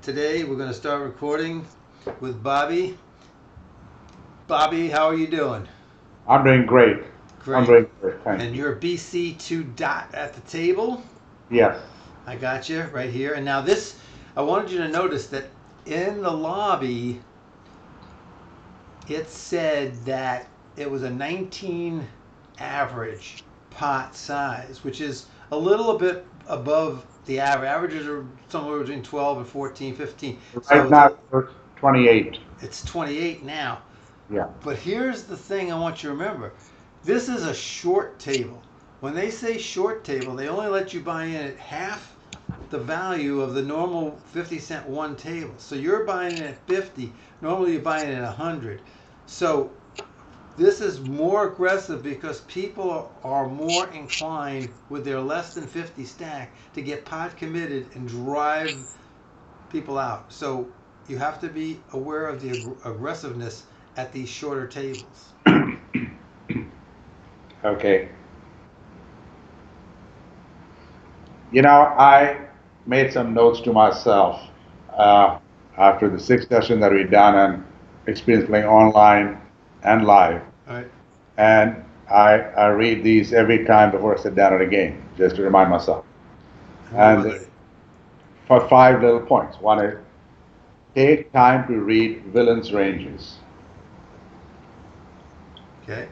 Today we're going to start recording with Bobby. Bobby, how are you doing? I'm doing great. I'm Great. doing great. Thank And you. you're BC2 dot at the table. Yes. I got you right here. And now this, I wanted you to notice that in the lobby, it said that it was a 19 average pot size, which is a little bit above the average. Averages are somewhere between 12 and 14, 15. So Right now it's 28. it's 28 now. Yeah. But here's the thing I want you to remember. This is a short table. When they say short table, they only let you buy in at half the value of the normal 50-cent one table. So you're buying it at 50. Normally you're buying it at 100. So this is more aggressive because people are more inclined with their less than 50 stack to get pot committed and drive people out. So you have to be aware of the aggressiveness at these shorter tables. Okay. I made some notes to myself uh, after the 6 session that we done and experience playing online and live. All right. And I read these every time before I sit down at a game, just to remind myself. And what were And they? for 5 little points. One is take time to read villains' ranges. Okay.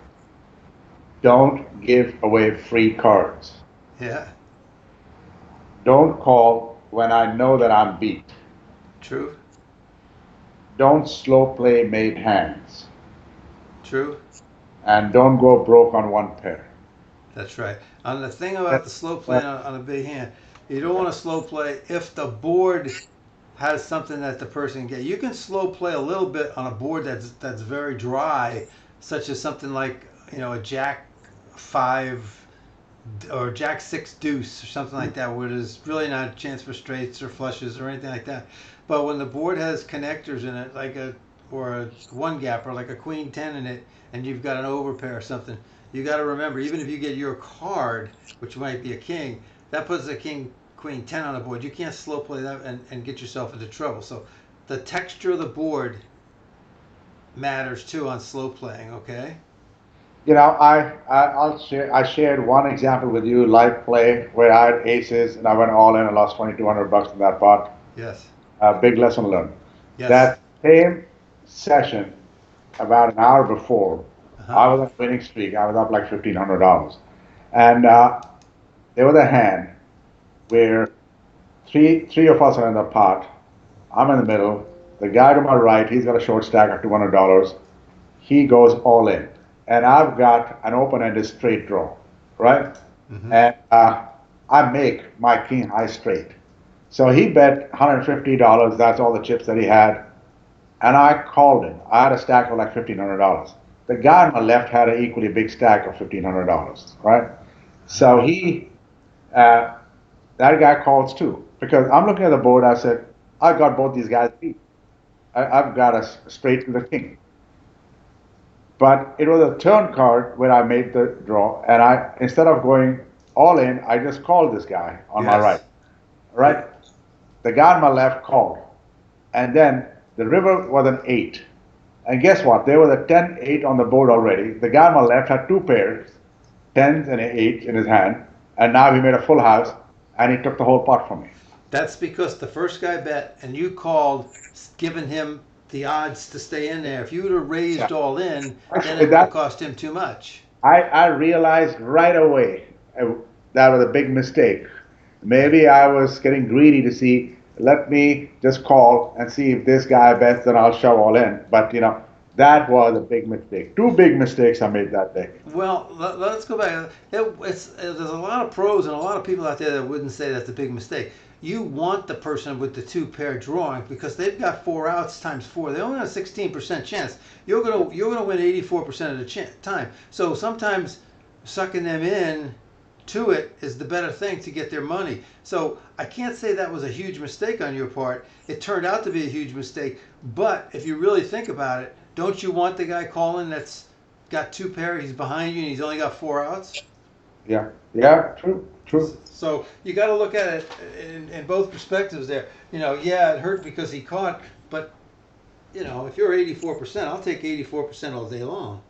Don't give away free cards. Yeah. Don't call when I know that I'm beat. True. Don't slow play made hands. True. And don't go broke on one pair. That's right. On the thing about That, the slow play that, on a big hand, you don't want to slow play if the board has something that the person can get. You can slow play a little bit on a board that's very dry, such as something like a Jack five or Jack six deuce or something like that, where there's really not a chance for straights or flushes or anything like that. But when the board has connectors in it, like a one gap or like a queen ten in it, and you've got an overpair or something, you got to remember, even if you get your card, which might be a king, that puts a king queen ten on the board. You can't slow play that and get yourself into trouble. So the texture of the board matters too on slow playing. Okay. I'll share. I shared one example with you, live play, where I had aces and I went all in and lost 2,200 bucks in that pot. Yes. Big lesson learned. Yes. That same session, about an hour before, Uh huh. I was on a winning streak. I was up like $1,500, and there was a hand where three of us are in the pot. I'm in the middle. The guy to my right, he's got a short stack of $200. He goes all in, and I've got an open-ended straight draw, right? Mm-hmm. And I make my king high straight. So he bet $150. That's all the chips that he had, and I called him. I had a stack of like $1,500. The guy on my left had an equally big stack of $1,500, right? Uh-huh. So uh, that guy calls too, because I'm looking at the board. I said, I got both these guys beat. I've got a straight to the king. But it was a turn card where I made the draw, and I instead of going all in, I just called this guy on my right. Yes. Right? The guy on my left called, and then the river was an eight. And guess what? There was a 10-8 on the board already. The guy on my left had two pairs, tens and eights in his hand, and now he made a full house, and he took the whole pot from me. That's because the first guy bet and you called, giving him the odds to stay in there. If you would have Yeah. raised all in, then Actually, it would have cost him too much. I realized right away that was a big mistake. Right. Maybe I was getting greedy to see, let me just call and see if this guy bets, then I'll shove all in. But, that was a big mistake. Two big mistakes I made that day. Well, let's go back. There's a lot of pros and a lot of people out there that wouldn't say that's a big mistake. You want the person with the two pair drawing because they've got four outs times four. They only have a 16% chance. You're gonna win 84% of the time. So sometimes sucking them in to it is the better thing to get their money. So I can't say that was a huge mistake on your part. It turned out to be a huge mistake. But if you really think about it, don't you want the guy calling that's got two pair, he's behind you, and he's only got four outs? Yeah. Yeah. True. True. So you got to look at it in both perspectives there. Yeah, it hurt because he caught, but if you're 84%, I'll take 84% all day long.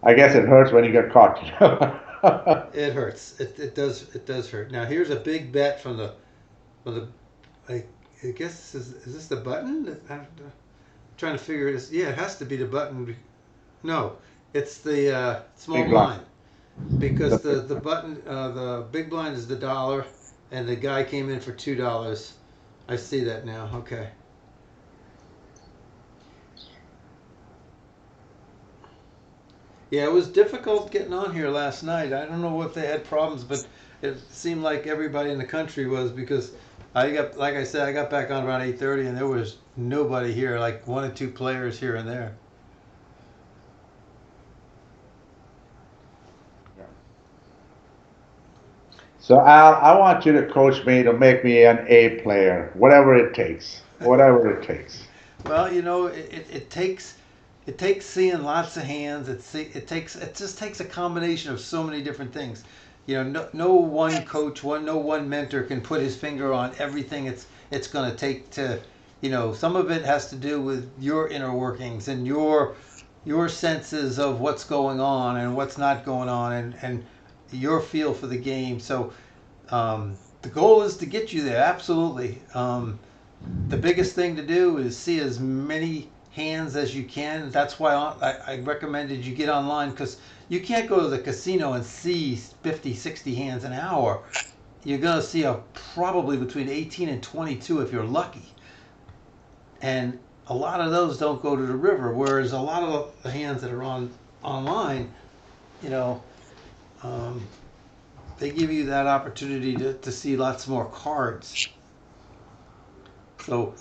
I guess it hurts when you get caught. It hurts. It does hurt. Now here's a big bet from the I, I guess is this the button? I'm trying to figure this. Yeah, it has to be the button. No, it's the small Big blind. blind because The the button the big blind is the dollar, and the guy came in for $2. I see that now. Okay. Yeah, it was difficult getting on here last night. I don't know if they had problems, but it seemed like everybody in the country was because like I said, I got back on around 8:30 and there was nobody here, like one or two players here and there. So Al, I want you to coach me to make me an A player, whatever it takes. Whatever it takes. Well, it takes seeing lots of hands. It just takes a combination of so many different things. No one coach, no one mentor can put his finger on everything it's going to take to, some of it has to do with your inner workings and your senses of what's going on and what's not going on and your feel for the game. So the goal is to get you there, absolutely. The biggest thing to do is see as many hands as you can. That's why I recommended you get online because you can't go to the casino and see 50, 60 hands an hour. You're going to see probably between 18 and 22 if you're lucky. And a lot of those don't go to the river, whereas a lot of the hands that are on online, you know, um, they give you that opportunity to see lots more cards. So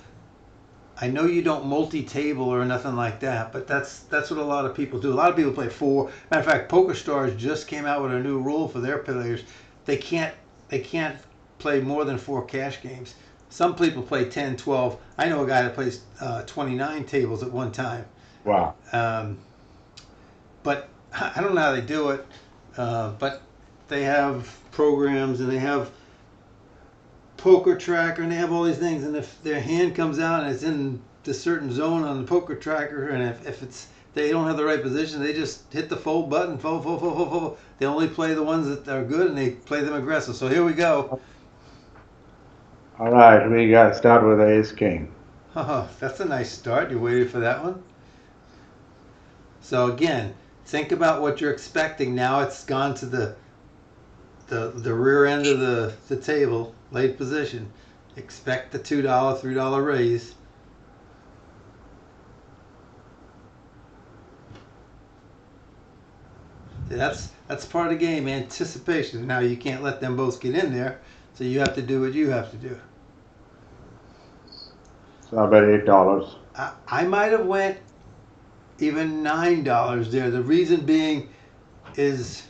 I know you don't multi-table or nothing like that, but that's what a lot of people do. A lot of people play four. Matter of fact, Poker Stars just came out with a new rule for their players. They can't they can't play more than four cash games. Some people play 10, 12. I know a guy that plays 29 tables at one time. Wow. Um, but I don't know how they do it. But they have programs and they have poker tracker and they have all these things, and if their hand comes out and it's in the certain zone on the poker tracker, and if it's they don't have the right position, they just hit the fold button, fold, fold, fold, fold, fold. They only play the ones that are good and they play them aggressive. So here we go. All right, we got to start with Ace King. Oh, that's a nice start. You waited for that one. So again, think about what you're expecting. Now it's gone to the rear end of the table, late position. Expect the $2, $3 raise. That's part of the game, anticipation. Now you can't let them both get in there, so you have to do what you have to do. So I bet $8. I might have went even $9 there. The reason being is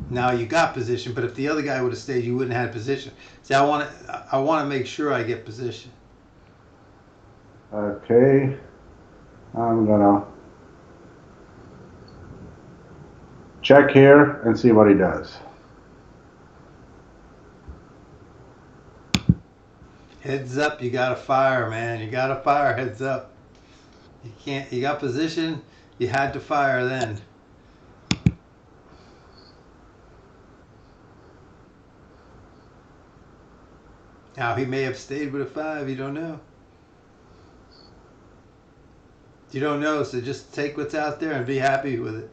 now you got position, but if the other guy would have stayed, you wouldn't have had position. See, I want to make sure I get position. Okay, I'm gonna check here and see what he does. Heads up, you got to fire, man. You got to fire. Heads up. You can't. You got position. You had to fire then. Now he may have stayed with a five. You don't know. You don't know, so just take what's out there and be happy with it.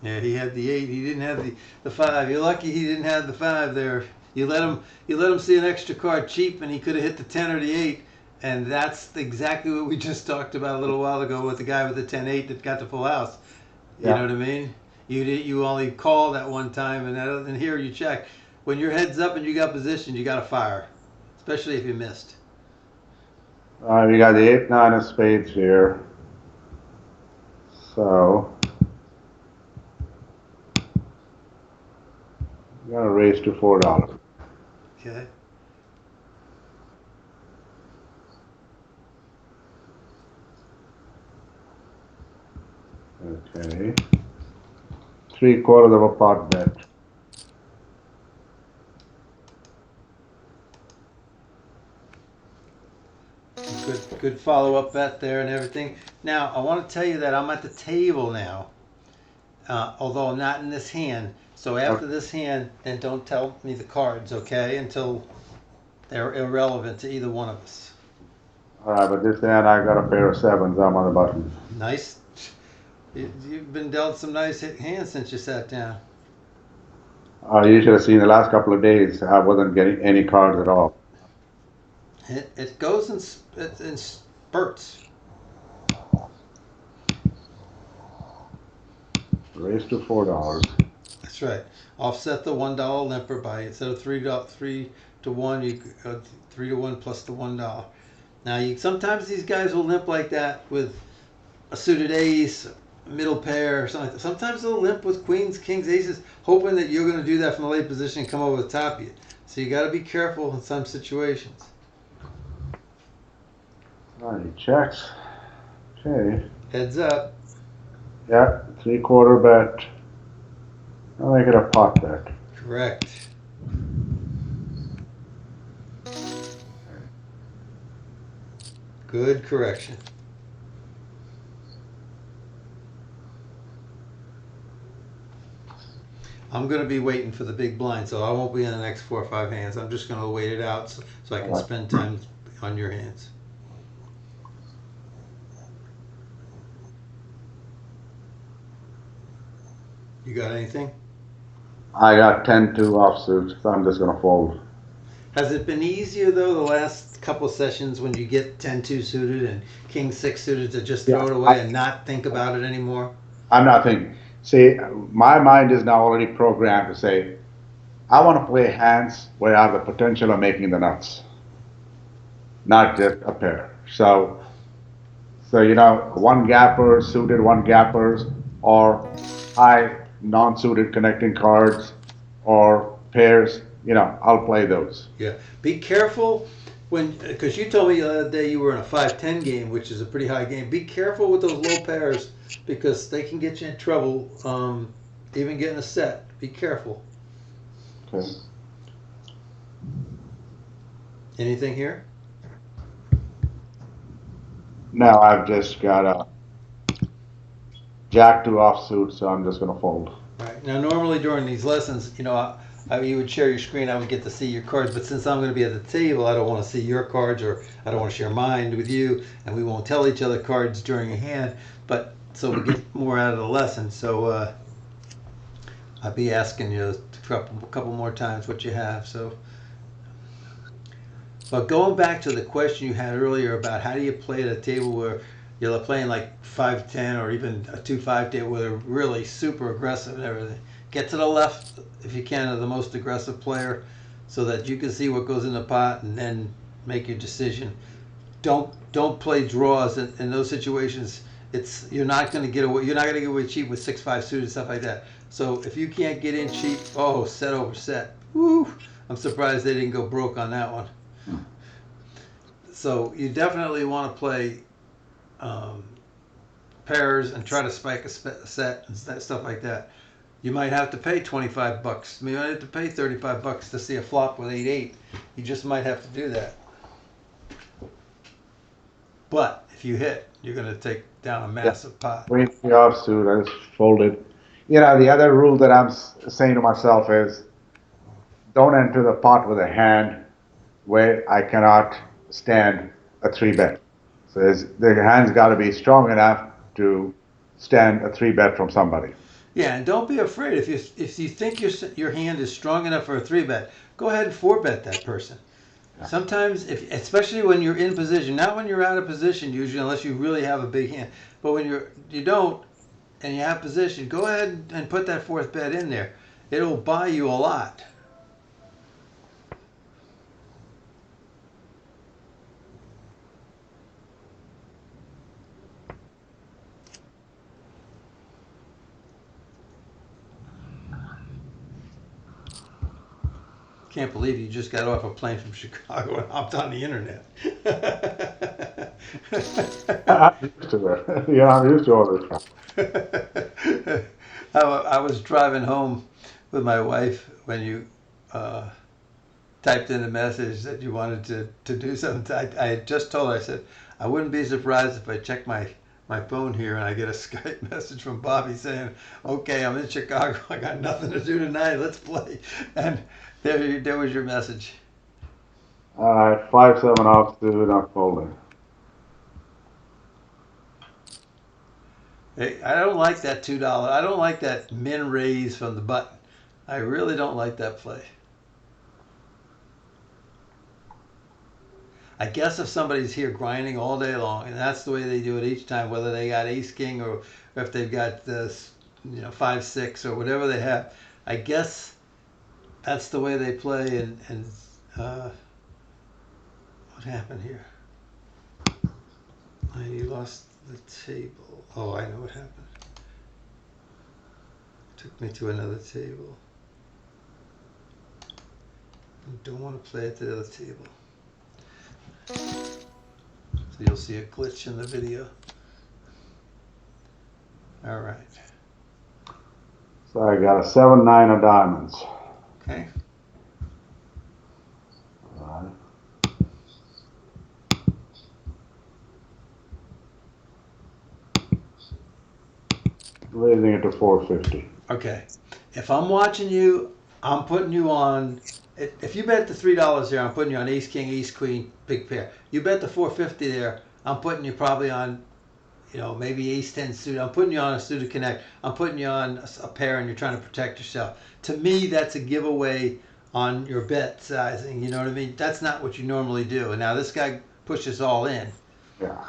Yeah, he had the eight. He didn't have the five. You're lucky he didn't have the five there. You let him see an extra card cheap, and he could have hit the 10 or the eight. And that's exactly what we just talked about a little while ago with the guy with the 10-8 that got the full house. You know Yeah. what I mean? You only called at one time, and here you check. When your head's up and you got position, you got to fire, especially if you missed. We got the 8, 9 of spades here. So I'm gonna raise to $4. Okay. Okay. 3/4 of a pot bet. Good follow up bet there and everything. Now I want to tell you that I'm at the table now, although I'm not in this hand. So Okay. after this hand, then don't tell me the cards, okay? Until they're irrelevant to either one of us. All right, but this hand I got a pair of sevens. I'm on the button. Nice. You've been dealt some nice hands since you sat down. You should have seen the last couple of days. I wasn't getting any cards at all. It goes in spurts. Raised to $4. That's right. Offset the $1 limper by instead of three to one, you 3 to 1 plus the $1. Now you sometimes these guys will limp like that with a suited ace, middle pair, or something like that. Sometimes they'll limp with queens, kings, aces, hoping that you're going to do that from the late position and come over the top of you. So you got to be careful in some situations. All right, he checks. Okay. Heads up. Yeah, 3/4 bet. I'll make it a pot bet. Correct. Good correction. I'm going to be waiting for the big blind, so I won't be in the next 4 or 5 hands. I'm just going to wait it out so I All can right. spend time on your hands. You got anything? I got 10-2 offsuit, so I'm just gonna fold. Has it been easier though the last couple sessions when you get 10-2 suited and king 6 suited to just Yeah, throw it away and not think about it anymore? I'm not thinking. See, my mind is now already programmed to say, I want to play hands where I have the potential of making the nuts, not just a pair. So one gappers, suited one gappers, or high non-suited connecting cards, or pairs. I'll play those. Yeah. Be careful because you told me the other day you were in a 5-10 game, which is a pretty high game. Be careful with those low pairs because they can get you in trouble, even getting a set. Be careful. Okay. Anything here? Now I've just got a jack two offsuit, so I'm just gonna fold. Right. Now, normally during these lessons, you would share your screen. I would get to see your cards, but since I'm going to be at the table, I don't want to see your cards, or I don't want to share mine with you, and we won't tell each other cards during a hand. But so we get more out of the lesson. So I'll be asking you a couple more times what you have. So, but going back to the question you had earlier about how do you play at a table where you're playing like 5-10 or even a 2-5 table where they're really super aggressive and everything. Get to the left if you can of the most aggressive player so that you can see what goes in the pot and then make your decision. Don't play draws in those situations. You're not going to get away. You're not going to get away cheap with 6-5 suited stuff like that. So if you can't get in cheap, set over set. Woo! I'm surprised they didn't go broke on that one. So you definitely want to play pairs and try to spike a set and stuff like that. You might have to pay $25. You might have to pay $35 to see a flop with 8-8. You just might have to do that. But if you hit, you're going to take down a Yeah. massive pot. Queen three offsuit, I just folded. The other rule that I'm saying to myself is, don't enter the pot with a hand where I cannot stand a three bet. So the hand's got to be strong enough to stand a three bet from somebody. Yeah, and don't be afraid if you think your hand is strong enough for a 3 bet, go ahead and 4 bet that person. Yeah. Sometimes, especially when you're in position, not when you're out of position usually, unless you really have a big hand, but when you don't and you have position, go ahead and put that 4th bet in there. It'll buy you a lot. Can't believe you just got off a plane from Chicago and hopped on the internet. I'm used to it. I'm used to all this stuff. I was driving home with my wife when you uh, typed in a message that you wanted to do something. I had just told her, I said, I wouldn't be surprised if I check my phone here and I get a Skype message from Bobby saying, okay, I'm in Chicago. I got nothing to do tonight. Let's play. And there was your message. All right, 5-7 off to not folding. Hey, I don't like that $2. I don't like that min raise from the button. I really don't like that play. I guess if somebody's here grinding all day long, and that's the way they do it each time, whether they got ace king or if they've got this, 5-6 or whatever they have, I guess that's the way they play. And what happened here? I lost the table. Oh, I know what happened. Took me to another table. I don't want to play at the other table. So you'll see a glitch in the video. All right. So I got a 7-9 of diamonds. Okay. All right. Raising it to 450. Okay. If I'm watching you, I'm putting you on. If you bet the $3 there, I'm putting you on ace king, ace queen, big pair. You bet the 450 there, I'm putting you probably on, maybe ace 10 suit. I'm putting you on a suited connect. I'm putting you on a pair, and you're trying to protect yourself. To me, that's a giveaway on your bet sizing. You know what I mean? That's not what you normally do. And now this guy pushes all in. Yeah.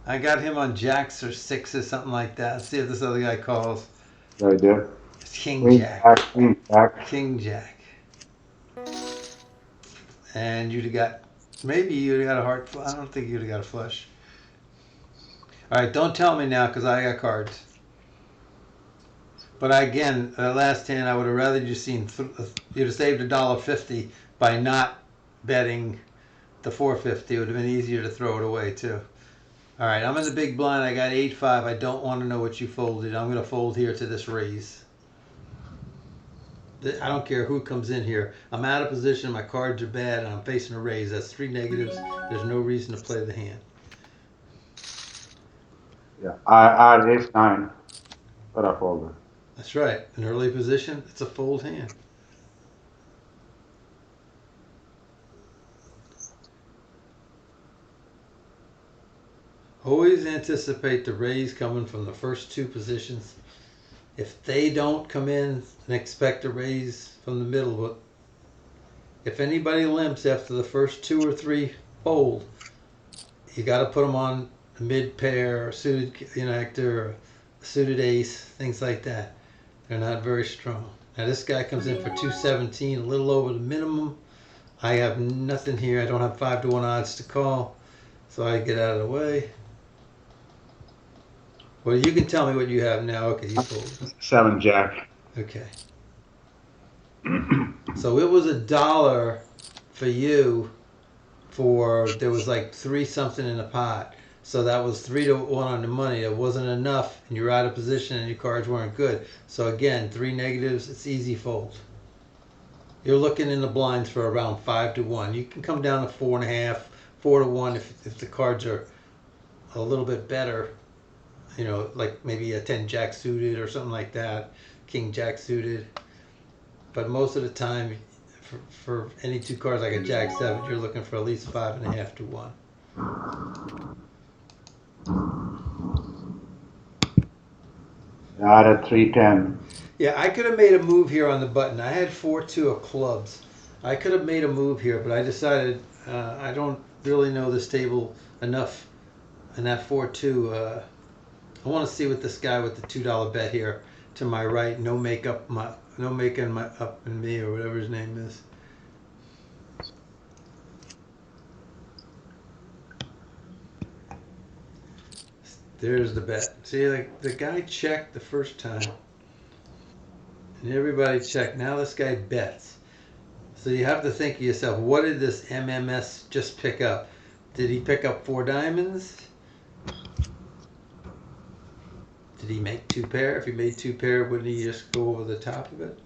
I got him on jacks or sixes, something like that. Let's see if this other guy calls. I did. It's king Queen jack. Jack, Queen Jack. King jack. And you'd have got, maybe you'd have got a heart. I don't think you'd have got a flush. All right, don't tell me now because I got cards. But again, last hand, I would have rather you seen. You'd have saved $1.50 by not betting the 450. It would have been easier to throw it away too. All right, I'm in the big blind. I got 8-5. I don't want to know what you folded. I'm going to fold here to this raise. I don't care who comes in here. I'm out of position. My cards are bad, and I'm facing a raise. That's 3 negatives. There's no reason to play the hand. Yeah. I had ace-9, but I folded. That's right. An early position. It's a fold hand. Always anticipate the raise coming from the first two positions. If they don't come in and expect a raise from the middle, but if anybody limps after the first 2 or 3 fold, you got to put them on a mid pair, or suited connector, or suited ace, things like that. They're not very strong. Now this guy comes in for 217, a little over the minimum. I have nothing here. I don't have 5-1 odds to call, so I get out of the way. Well, you can tell me what you have now. Okay, you fold. 7 Jack. Okay. So it was $1 for you there was like 3 something in the pot. So that was 3-1 on the money. It wasn't enough, and you're out of position, and your cards weren't good. So again, 3 negatives. It's easy fold. You're looking in the blinds for around 5-1. You can come down to 4.5, 4-1 if the cards are a little bit better. Like maybe a 10 jack suited or something like that, king jack suited. But most of the time, for any 2 cards like a jack 7, you're looking for at least 5.5 to 1. I had a 3-10. Yeah, I could have made a move here on the button. I had 4-2 of clubs. I could have made a move here, but I decided I don't really know this table enough. And that 4-2, I want to see what this guy with the $2 bet here to my right, no making my up in me or whatever his name is. There's the bet. See, like the guy checked the first time, and everybody checked. Now this guy bets. So you have to think of yourself, what did this MMS just pick up? Did he pick up 4 diamonds? Did he make 2 pair? If he made 2 pair, wouldn't he just go over the top of it?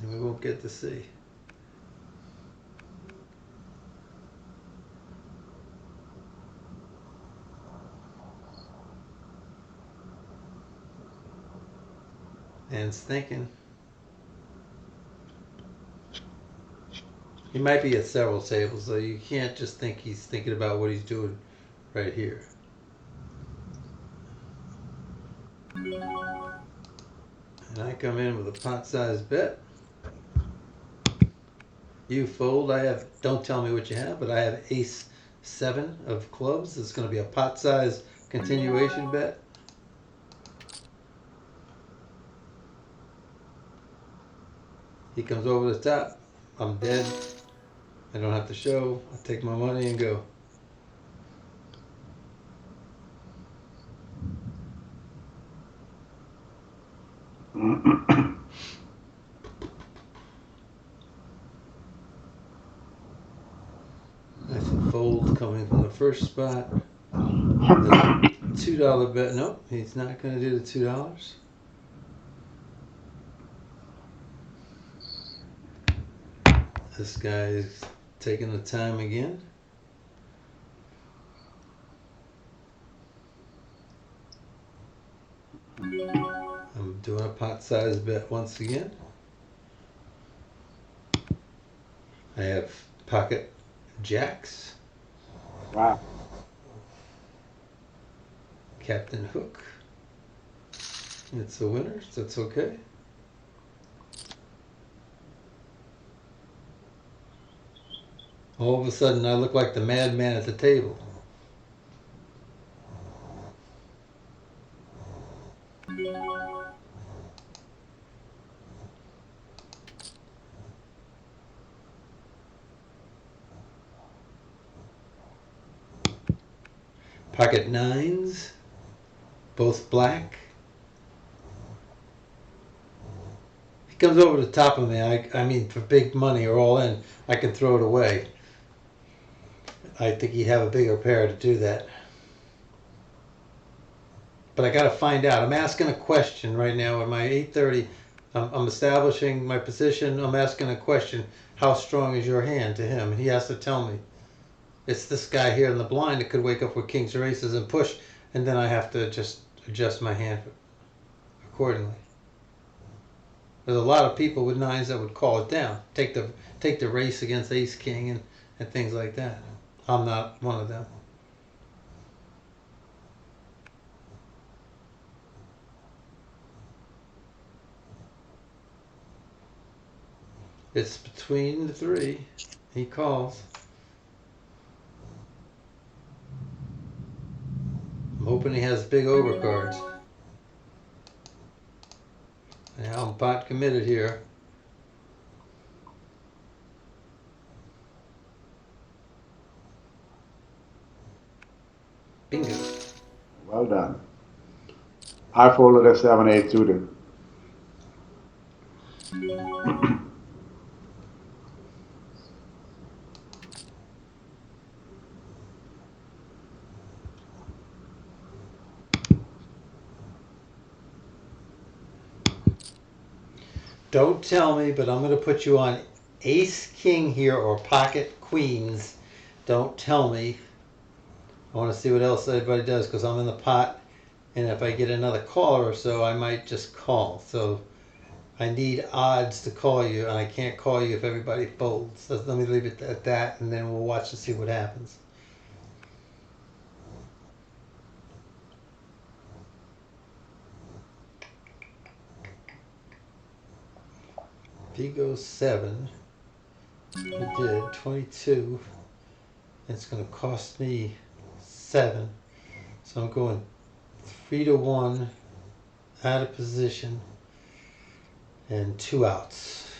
And we won't get to see. Anne's thinking. He might be at several tables, though. You can't just think he's thinking about what he's doing right here. And I come in with a pot-sized bet. You fold. I have, don't tell me what you have, but I have ace 7 of clubs. It's going to be a pot-sized continuation bet. He comes over the top. I'm dead. I don't have to show. I take my money and go. I see fold coming from the first spot. The $2 bet. Nope, he's not going to do the $2. This guy is taking the time again. I'm doing a pot-sized bet once again. I have pocket jacks. Wow. Captain Hook. It's a winner, so it's okay. All of a sudden, I look like the madman at the table. Pocket nines, both black. He comes over the top of me. I mean, for big money or all in, I can throw it away. I think he'd have a bigger pair to do that. But I got to find out. I'm asking a question right now at my 8:30. I'm establishing my position. I'm asking a question. How strong is your hand to him? And he has to tell me. It's this guy here in the blind that could wake up with kings or aces and push, and then I have to just adjust my hand accordingly. There's a lot of people with nines that would call it down, take the race against ace king and things like that. I'm not one of them. It's between the three. He calls. I'm hoping he has big overcards. Now I'm pot committed here. Bingo. Well done. I folded a 7-8 suited. Don't tell me, but I'm going to put you on ace king here or pocket queens. Don't tell me. I want to see what else everybody does because I'm in the pot. And if I get another caller or so, I might just call. So I need odds to call you, and I can't call you if everybody folds. So let me leave it at that, and then we'll watch and see what happens. If he goes 7, he did 22. It's going to cost me 7. So I'm going 3-1 out of position and 2 outs.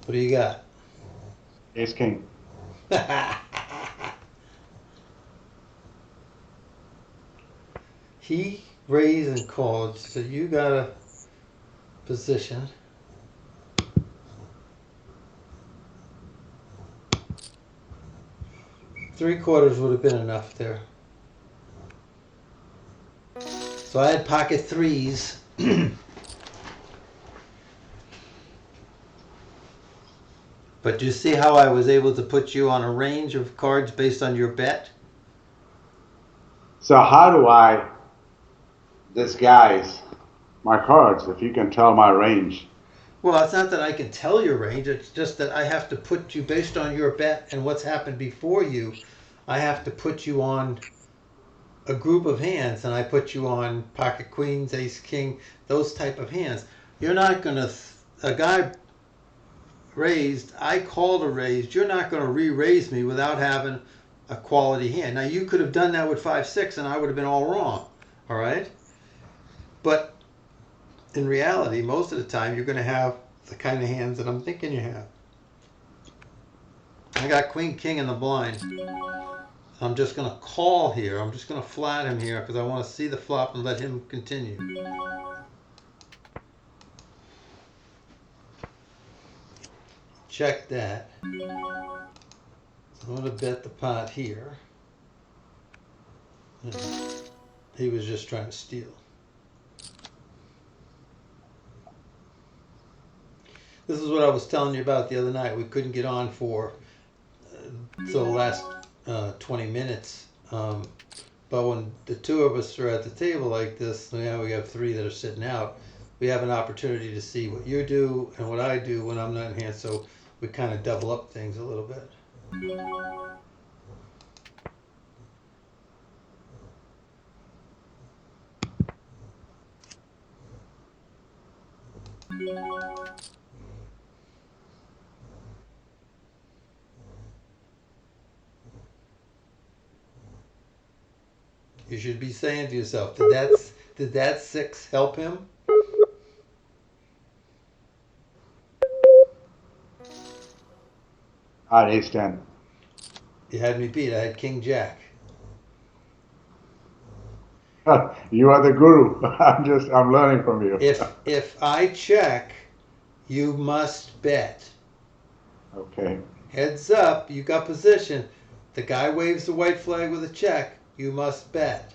What do you got? Ace king. He raised and called, so you got a position. Three quarters would have been enough there. So I had pocket threes. But do you see how I was able to put you on a range of cards based on your bet? So how do I disguise my cards if you can tell my range? Well, it's not that I can tell your range. It's just that I have to put you based on your bet and what's happened before you. I have to put you on a group of hands, and I put you on pocket queens, ace king, those type of hands. You're not gonna. A guy raised. I called a raised. You're not gonna re-raise me without having a quality hand. Now you could have done that with 5-6, and I would have been all wrong. All right, but in reality, most of the time, you're going to have the kind of hands that I'm thinking you have. I got queen king in the blind. I'm just going to call here. I'm just going to flat him here because I want to see the flop and let him continue. Check that. I'm going to bet the pot here. He was just trying to steal. This is what I was telling you about the other night. We couldn't get on for the last 20 minutes. But when the two of us are at the table like this, now we have three that are sitting out. We have an opportunity to see what you do and what I do when I'm not in hand. So we kind of double up things a little bit. You should be saying to yourself, did that six help him? I had ace 10. You had me beat. I had king jack. You are the guru. I'm learning from you. If I check, you must bet. Okay. Heads up, you got position. The guy waves the white flag with a check. You must bet.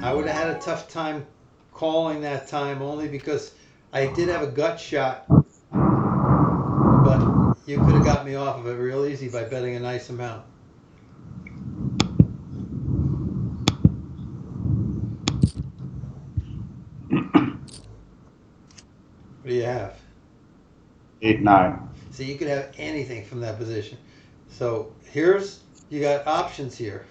I would have had a tough time calling that time only because I did have a gut shot, but you could have got me off of it real easy by betting a nice amount. What do you have? 8-9. So you could have anything from that position. So here's, you got options here.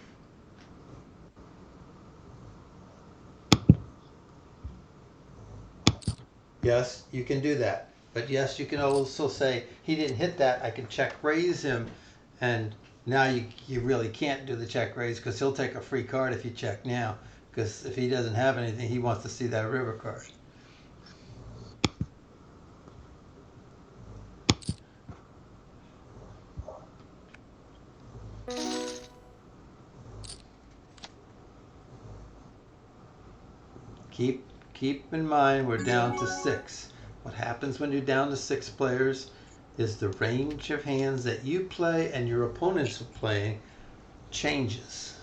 Yes, you can do that. But yes, you can also say, he didn't hit that, I can check raise him. And now you really can't do the check raise because he'll take a free card if you check now. Because if he doesn't have anything, he wants to see that river card. Keep in mind we're down to 6. What happens when you're down to 6 players is the range of hands that you play and your opponents are playing changes.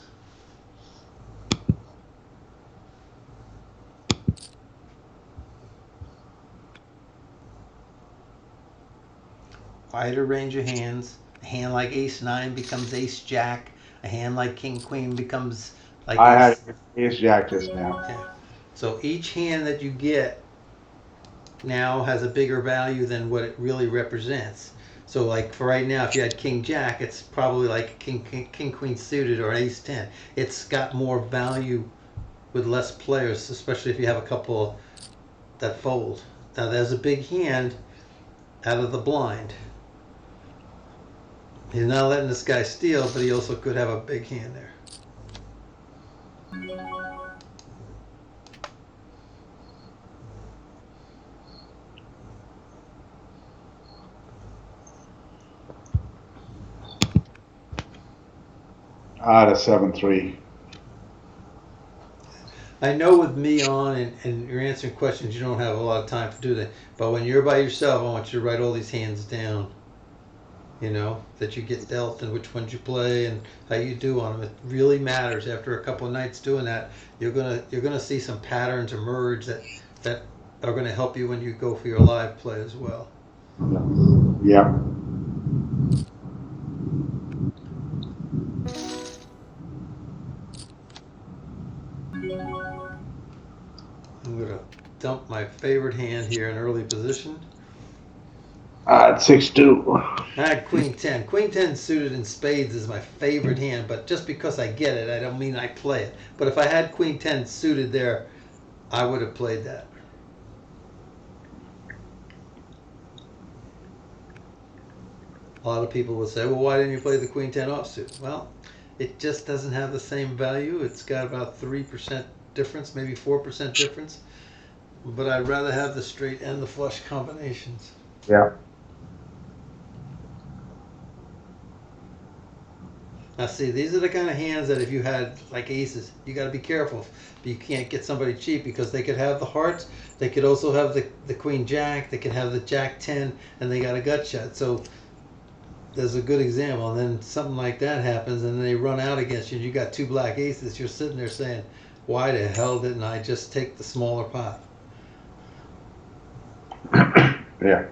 Wider range of hands. A hand like ace 9 becomes ace jack. A hand like king queen becomes like I had ace. ace jack just now. Yeah. So each hand that you get now has a bigger value than what it really represents. So like for right now, if you had king jack, it's probably like king queen suited or ace 10. It's got more value with less players, especially if you have a couple that fold. Now there's a big hand out of the blind. He's not letting this guy steal, but he also could have a big hand there. I had a 7-3. I know with me on and you're answering questions, you don't have a lot of time to do that. But when you're by yourself, I want you to write all these hands down. You know that you get dealt and which ones you play and how you do on them. It really matters. After a couple of nights doing that, you're gonna see some patterns emerge that are gonna help you when you go for your live play as well. Yeah. I'm gonna dump my favorite hand here in early position. I had 6-2. I had Queen 10. Queen 10 suited in spades is my favorite hand, but just because I get it, I don't mean I play it. But if I had Queen 10 suited there, I would have played that. A lot of people would say, well, why didn't you play the Queen 10 offsuit? Well, it just doesn't have the same value. It's got about 3% difference, maybe 4% difference. But I'd rather have the straight and the flush combinations. Yeah. Now, see, these are the kind of hands that if you had like aces, you got to be careful. You can't get somebody cheap because they could have the hearts, they could also have the queen jack, they could have the jack 10, and they got a gut shot. So there's a good example. And then something like that happens, and then they run out against you, and you got two black aces. You're sitting there saying, why the hell didn't I just take the smaller pot? Yeah.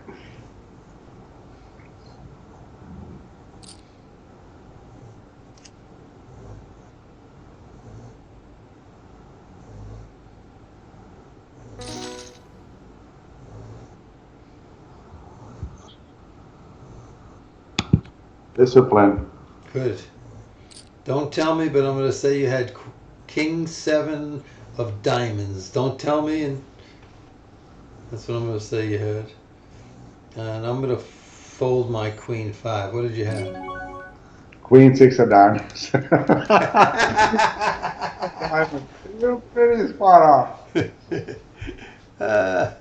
Discipline. Good. Don't tell me, but I'm going to say you had king 7 of diamonds. Don't tell me, and that's what I'm going to say you had. And I'm going to fold my queen 5. What did you have? Queen 6 of diamonds. You're pretty spot uh,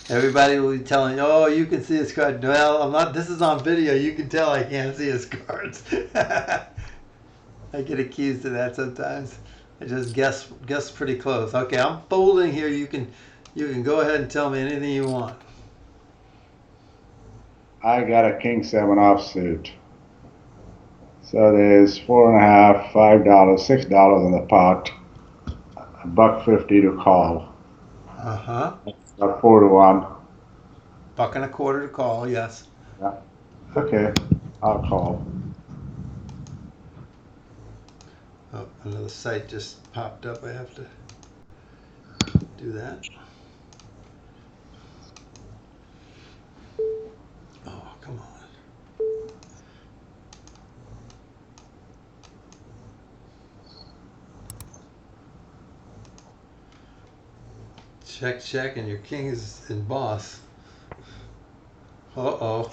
everybody will be telling, oh, you can see his card. Well, I'm not. This is on video. You can tell I can't see his cards. I get accused of that sometimes. I just guess pretty close. Okay, I'm folding here. You can go ahead and tell me anything you want. on. I got a king 7 offsuit. So there's $4.50, $5, $6 in the pot. $1.50 to call. Uh-huh. About 4-1. Buck and a quarter to call, yes. Yeah. Okay. I'll call. Oh, another site just popped up. I have to do that. Oh, come on. Check, check, and your king is in boss. Uh-oh.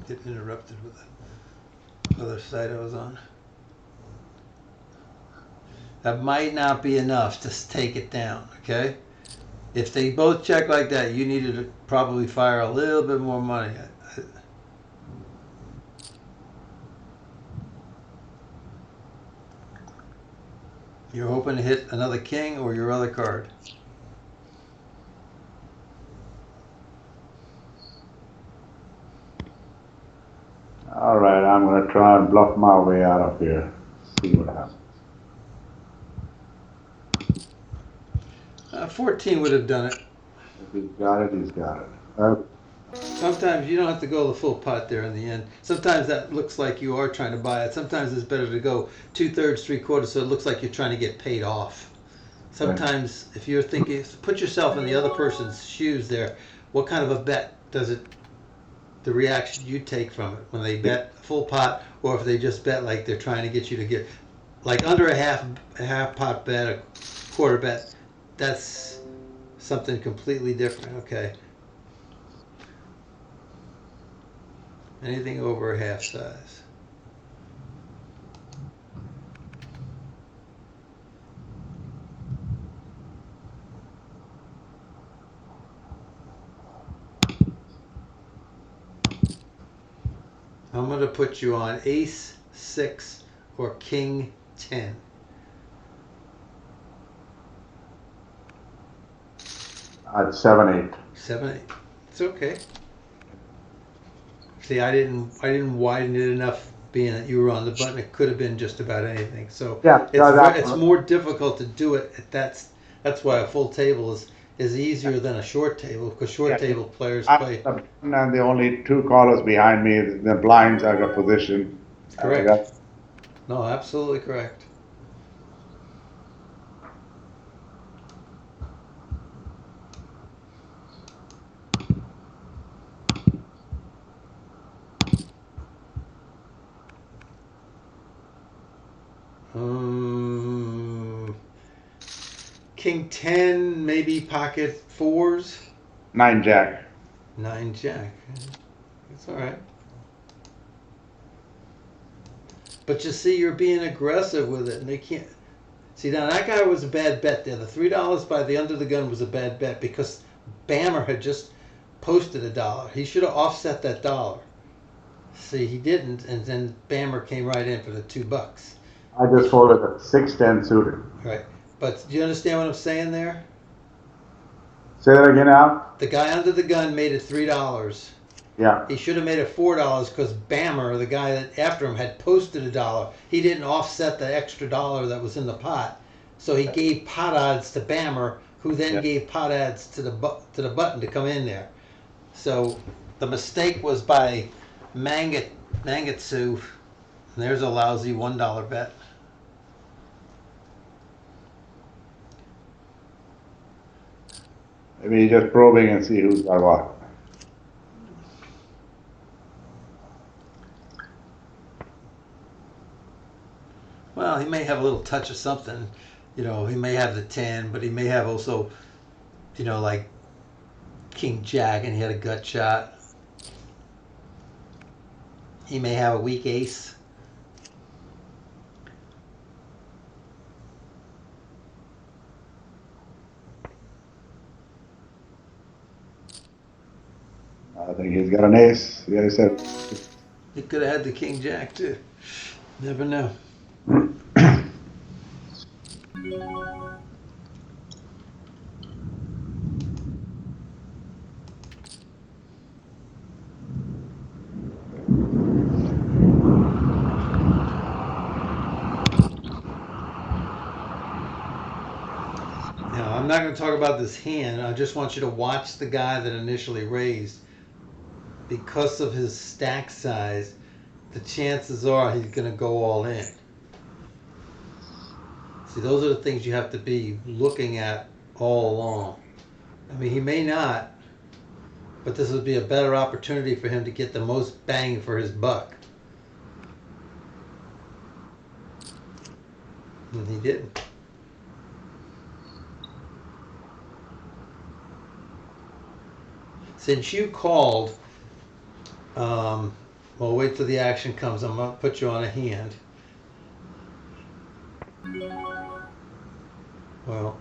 Get interrupted with the other site I was on. That might not be enough to take it down, okay? If they both check like that, you needed to probably fire a little bit more money. You're hoping to hit another king or your other card. All right. I'm going to try and bluff my way out of here. See what happens. 14 would have done it. If he's got it, he's got it. Sometimes you don't have to go the full pot there in the end. Sometimes that looks like you are trying to buy it. Sometimes it's better to go 2/3, 3/4, so it looks like you're trying to get paid off. Sometimes if you're thinking, put yourself in the other person's shoes there. What kind of a bet does it, the reaction you take from it when they bet full pot, or if they just bet like they're trying to get you to get, like under a half pot bet, a quarter bet, that's something completely different, okay? Anything over a half size. I'm going to put you on ace 6 or king 10. At 7-8. 7 8. It's okay. See, I didn't widen it enough, being that you were on the button. It could have been just about anything. So Yeah, it's more difficult to do it. That's why a full table is easier than a short table, because short yeah. table players I'm play. the button and the only two callers behind me. The blinds I got position. And I Correct. got No, absolutely correct. Um, king 10, maybe pocket fours. 9 jack. 9 jack. It's all right. But you see, you're being aggressive with it, and they can't. See, now that guy was a bad bet there. The $3 by the under the gun was a bad bet because Bammer had just posted $1. He should have offset that dollar. See, he didn't, and then Bammer came right in for the $2. I just folded a 6-10 suited. Right. But do you understand what I'm saying there? Say that again, Al? The guy under the gun made it $3. Yeah. He should have made it $4 because Bammer, the guy that after him, had posted $1. He didn't offset the extra dollar that was in the pot, so he gave pot odds to Bammer, who then Yeah. gave pot odds to the button to come in there. So the mistake was by Mangatsu. And there's a lousy $1 bet. Maybe he's just probing and see who's got what. Well, he may have a little touch of something. He may have the 10, but he may have also, like King Jack, and he had a gut shot. He may have a weak ace. I think he's got an ace. Yeah, he said. He could have had the King Jack too. Never know. Now, I'm not going to talk about this hand. I just want you to watch the guy that initially raised. Because of his stack size, the chances are he's going to go all in. See, those are the things you have to be looking at all along. I mean, he may not, but this would be a better opportunity for him to get the most bang for his buck. And he didn't. Since you called, well, wait till the action comes. I'm going to put you on a hand. Well,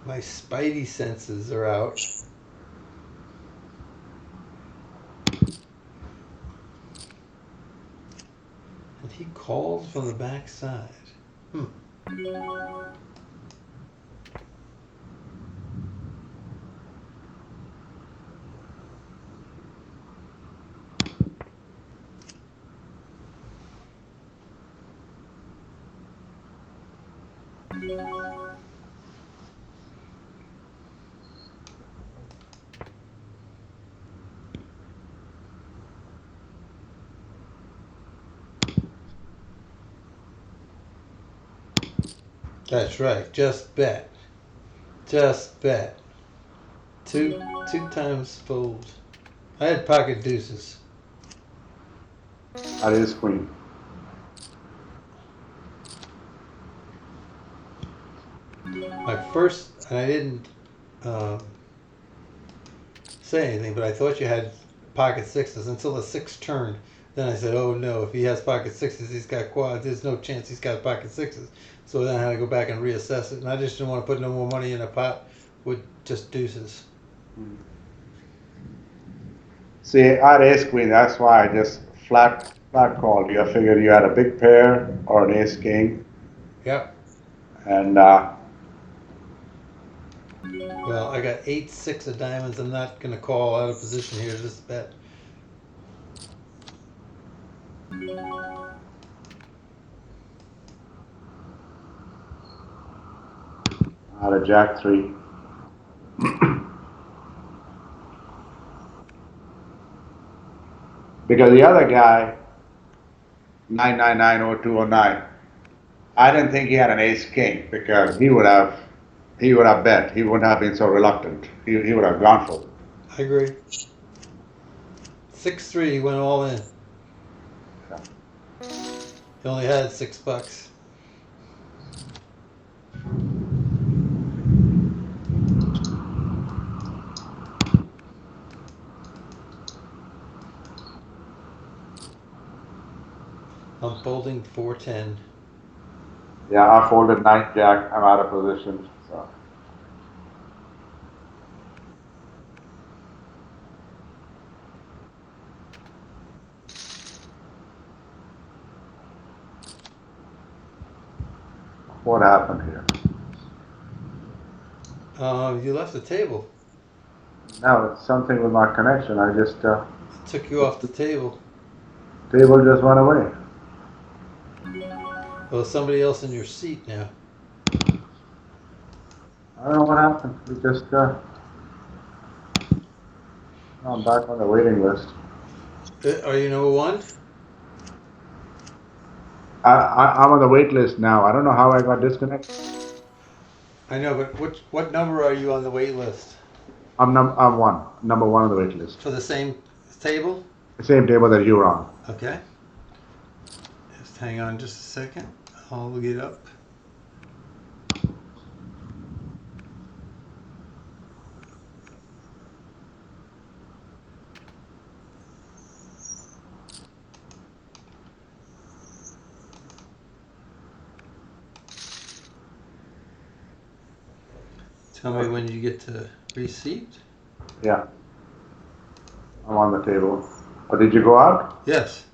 my spidey senses are out. And he calls from the backside. Hmm. That's right. Just bet. Just bet. Two times fold. I had pocket deuces. That is queen. My first, and I didn't um, say anything, but I thought you had pocket sixes until the six turned. Then I said, oh no, if he has pocket sixes, he's got quads. There's no chance he's got pocket sixes. So then I had to go back and reassess it. And I just didn't want to put no more money in a pot with just deuces. See, I had ace queen. That's why I just flat called you. I figured you had a big pair or an ace king, Yep. and Well, I got 8-6 of diamonds. I'm not going to call out of position here. Just bet. I had a jack three. Because the other guy, 9990209, I didn't think he had an ace king because he would have bet. He wouldn't have been so reluctant. He would have gone for it. I agree. 6-3, he went all in. He only had $6. I'm folding 410. Yeah, I folded nine jack. I'm out of position. So what happened here? You left the table. No, it's something with my connection. I just It took you off the table. table just went away. Well, somebody else in your seat now. I don't know what happened. We just I'm back on the waiting list. Are you number one? I'm on the wait list now. I don't know how I got disconnected. I know, but what number are you on the wait list? I'm number one on the wait list. For the same table? The same table that you're on. Okay. Just hang on just a second. I'll look it up. Tell me when you get to receipt. Yeah, I'm on the table. Oh, did you go out? Yes.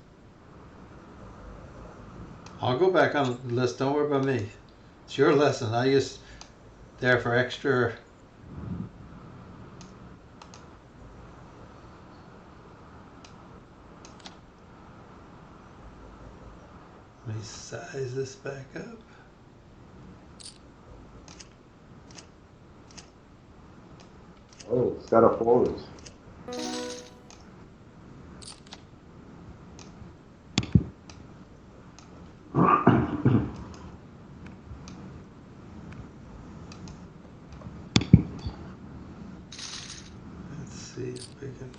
I'll go back on the list. Don't worry about me. It's your lesson. I just there for extra. Let me size this back up. Oh, set of fours. Let's see if we can.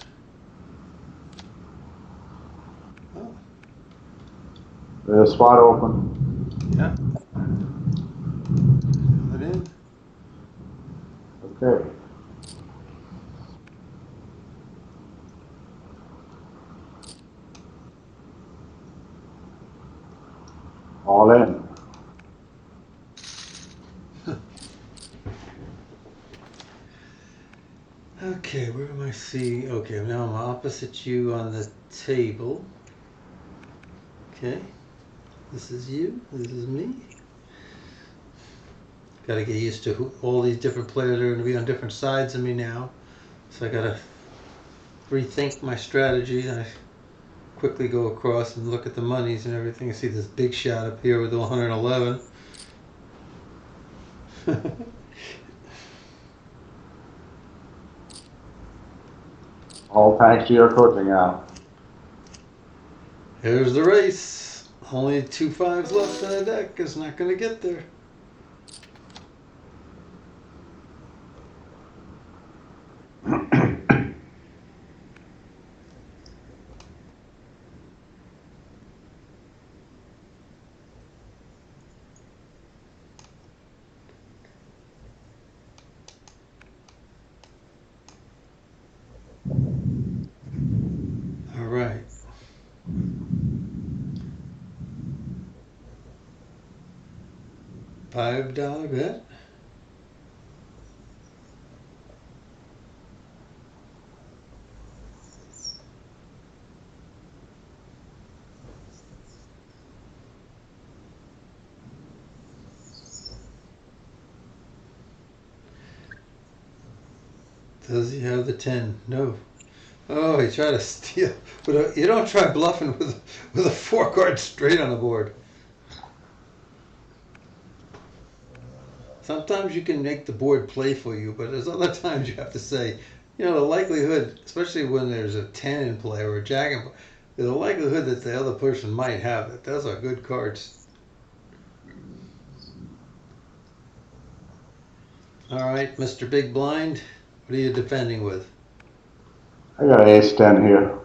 Oh, There's a spot open. yeah. Fill it in. Okay. All in. Okay, where am I seeing? Okay, now I'm opposite you on the table. Okay, this is you, this is me. Got to get used to all these different players are going to be on different sides of me now. So I got to rethink my strategy. I quickly go across and look at the monies and everything. I see this big shot up here with the 111. All thanks to your coaching, Al. Here's the race. Only 2 5s left in the deck. It's not going to get there. All right. $5 bet. Does he have the 10? No. Oh, he tried to steal. You don't try bluffing with a 4 card straight on the board. Sometimes you can make the board play for you, but there's other times you have to say, the likelihood, especially when there's a 10 in play or a jack in play, there's a likelihood that the other person might have it. Those are good cards. All right, Mr. Big Blind, what are you defending with? I got ace 10 here.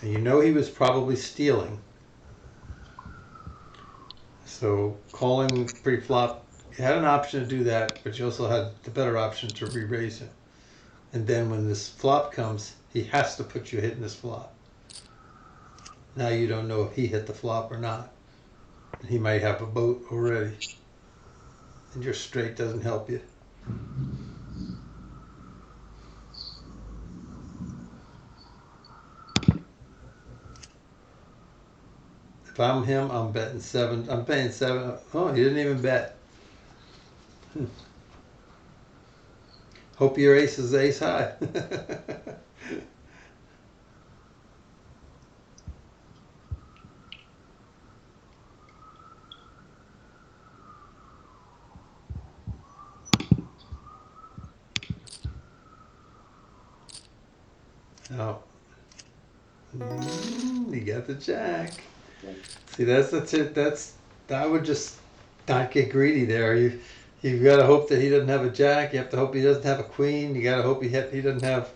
And you know he was probably stealing. So calling pre-flop, you had an option to do that, but you also had the better option to re-raise it. And then when this flop comes, he has to put you hitting this flop. Now you don't know if he hit the flop or not. And he might have a boat already. And your straight doesn't help you. If I'm him, I'm betting 7. I'm paying 7. Oh, he didn't even bet. Hope your ace is ace high. Oh. You got the jack. See, that's the tip. I would just not get greedy there. You've got to hope that he doesn't have a jack. You have to hope he doesn't have a queen. You got to hope he doesn't have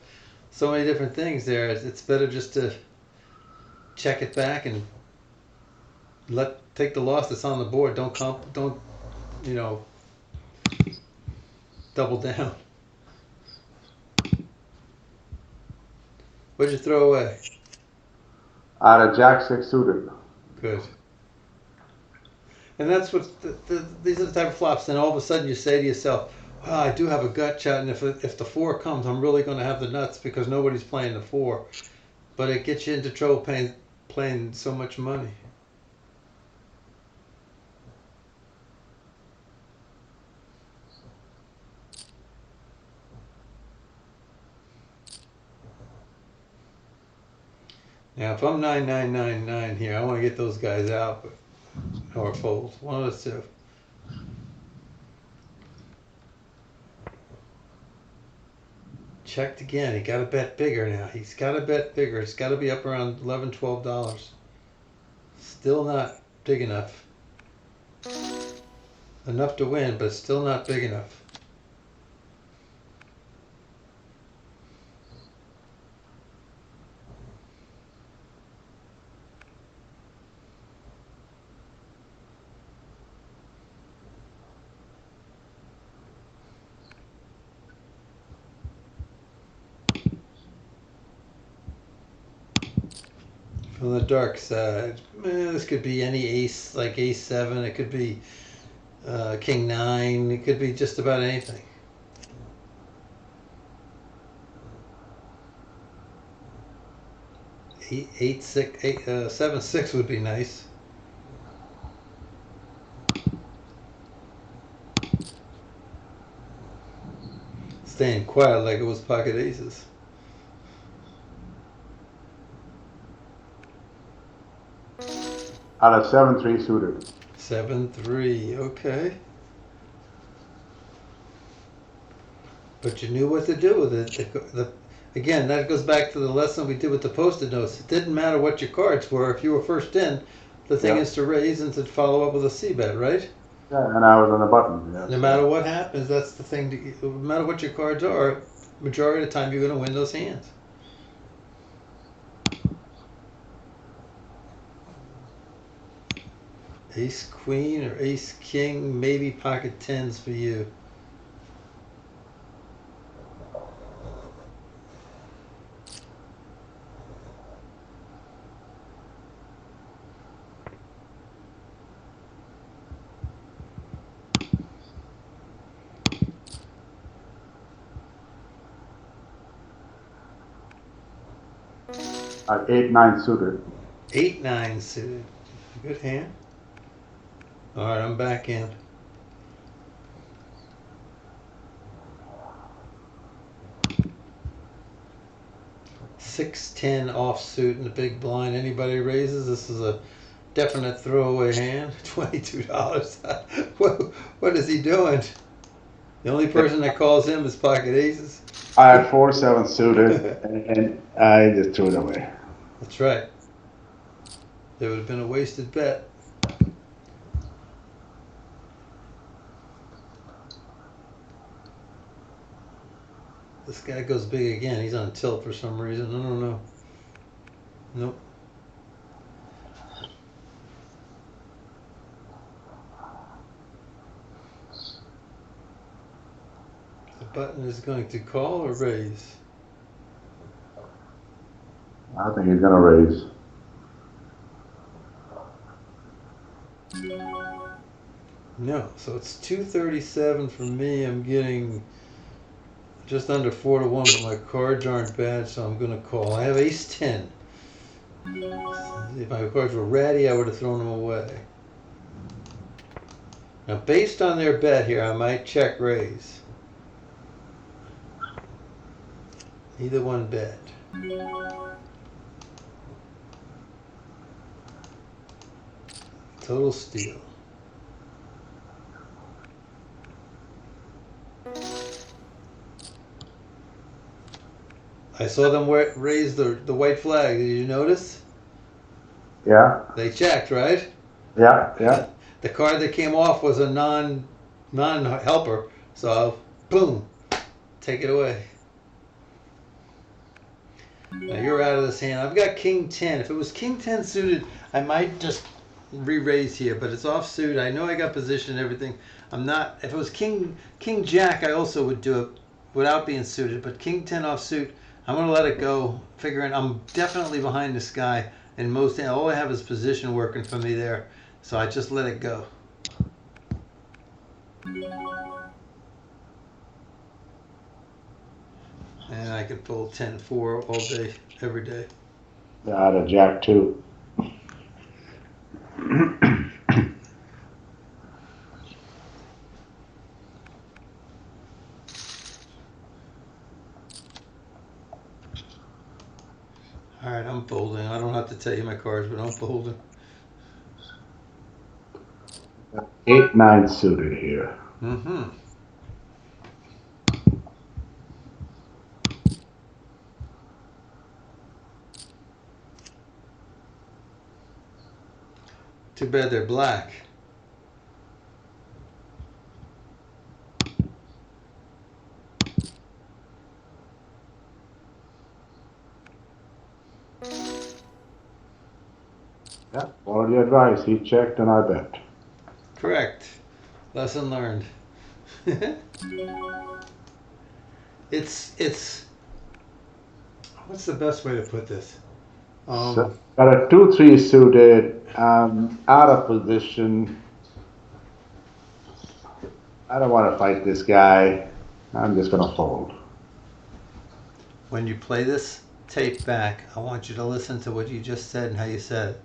so many different things there. It's better just to check it back and take the loss that's on the board. Don't double down. What'd you throw away? I had a jack 6 suited. Good. And that's what these are the type of flops. Then all of a sudden you say to yourself, "Well, I do have a gut shot, and if the 4 comes, I'm really going to have the nuts because nobody's playing the 4." But it gets you into trouble playing so much money. Now, if I'm 9999 here, I want to get those guys out or fold. One of the two. Checked again. He got to bet bigger now. He's got to bet bigger. It's got to be up around $11, $12. Still not big enough. Enough to win, but still not big enough. From the dark side, this could be any ace, like ace 7. It could be king 9. It could be just about anything. 7 6 would be nice. Staying quiet like it was pocket aces. I had a 7 3 suited. 7-3. Okay. But you knew what to do with it. Again, that goes back to the lesson we did with the Post-it notes. It didn't matter what your cards were. If you were first in, the thing is to raise and to follow up with a c-bet, right? Yeah, and I was on the button. Yeah. No matter what happens, that's the thing. No matter what your cards are, majority of the time you're going to win those hands. Ace queen or ace king, maybe pocket tens for you. At 8-9 suited. 8-9 suited. Good hand. All right, I'm back in. 6-10 offsuit in the big blind. Anybody raises, this is a definite throwaway hand. $22. What is he doing? The only person that calls him is pocket aces. I had 4-7 suited, and I just threw it away. That's right. It would have been a wasted bet. This guy goes big again. He's on tilt for some reason. I don't know. Nope. The button is going to call or raise. I think he's gonna raise. No, so it's 237 for me. I'm getting just under 4-1, but my cards aren't bad, so I'm gonna call. I have ace 10. If my cards were ratty, I would have thrown them away. Now, based on their bet here, I might check raise. Either one bet. Total steal. I saw them raise the white flag. Did you notice? Yeah, They checked, right? yeah. The card that came off was a non-helper. So, boom, take it away. Now you're out of this hand. I've got king 10. If it was king 10 suited, I might just re-raise here, but it's offsuit. I know I got position and everything. I'm not. If it was king jack, I also would do it without being suited. But king 10 offsuit, I'm gonna let it go. Figuring I'm definitely behind this guy, and most all I have is position working for me there. So I just let it go. And I can pull 10-4 all day, every day. Yeah, I had a jack too. All right, I'm folding. I don't have to tell you my cards, but I'm folding. 8-9 suited here. Mm-hmm. Too bad they're black. Yeah, followed your advice. He checked and I bet. Correct. Lesson learned. It's what's the best way to put this? So got a 2-3 suited. Out of position. I don't want to fight this guy. I'm just gonna fold. When you play this tape back, I want you to listen to what you just said and how you said it.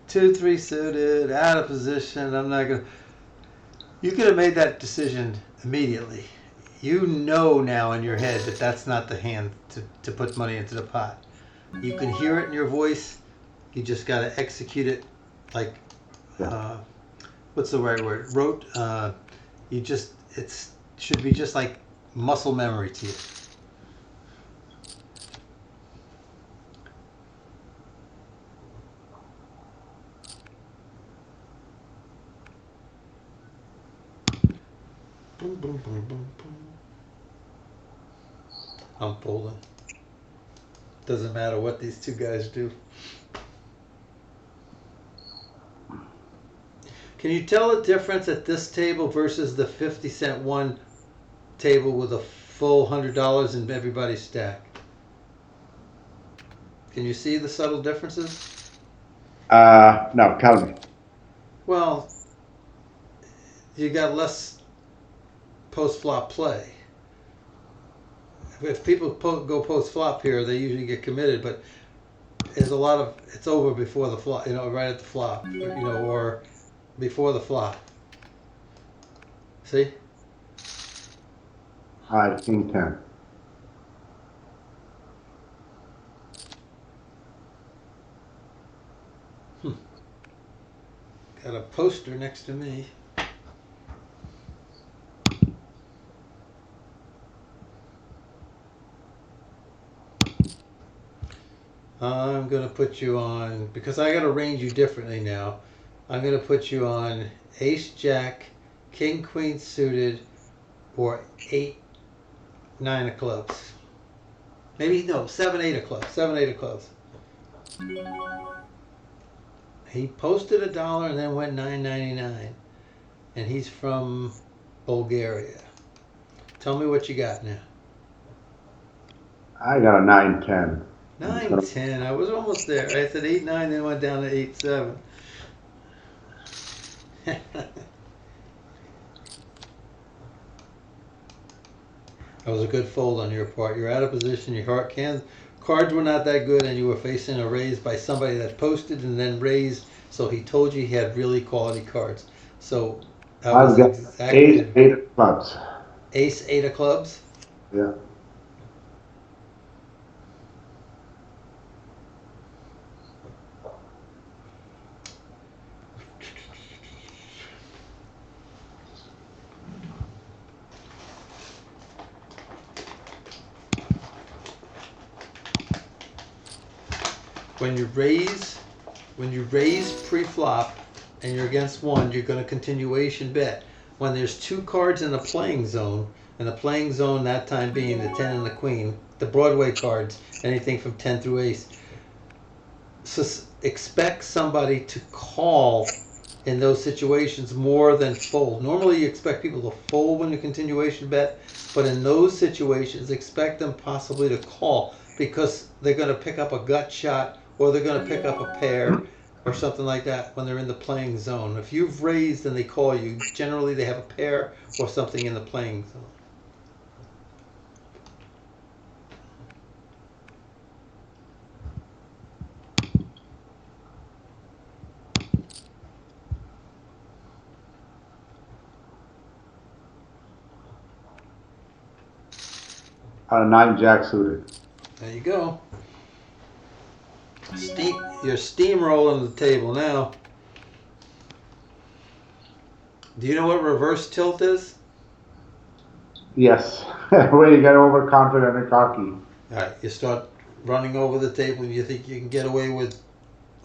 2-3 suited, out of position. I'm not gonna. You could have made that decision immediately. You know now in your head that that's not the hand to put money into the pot. You can hear it in your voice. You just got to execute it like, what's the right word? It should be just like muscle memory to you. Boom, boom, boom, boom, boom. I'm folding. Doesn't matter what these two guys do. Can you tell the difference at this table versus the 50-cent one table with a full $100 in everybody's stack? Can you see the subtle differences? No, tell me. Well, you got less post-flop play. If people go post-flop here, they usually get committed, but there's a lot of it's over before the flop, right at the flop, or before the flop. See? All right, King 10. Got a poster next to me. I'm gonna put you on because I gotta range you differently now. I'm gonna put you on Ace Jack, King Queen suited, or 8-9 of clubs. Maybe no 7-8 of clubs. 7-8 of clubs. He posted $1 and then went $9.99, and he's from Bulgaria. Tell me what you got now. I got a 9-10. 9-10. I was almost there. I said 8-9, then went down to 8-7. That was a good fold on your part. You're out of position. Your cards were not that good, and you were facing a raise by somebody that posted and then raised. So he told you he had really quality cards. So that was I've got exactly eight of clubs. Ace 8 of clubs. Yeah. When you raise pre-flop and you're against one, you're going to continuation bet. When there's two cards in the playing zone, and the playing zone that time being the 10 and the queen, the Broadway cards, anything from 10 through ace, so expect somebody to call in those situations more than fold. Normally you expect people to fold when you continuation bet, but in those situations expect them possibly to call because they're going to pick up a gut shot or they're going to pick up a pair or something like that when they're in the playing zone. If you've raised and they call you, generally they have a pair or something in the playing zone. A 9-jack suited. There you go. You're steamrolling the table now. Do you know what reverse tilt is? Yes. Where you get overconfident and cocky. All right, you start running over the table and you think you can get away with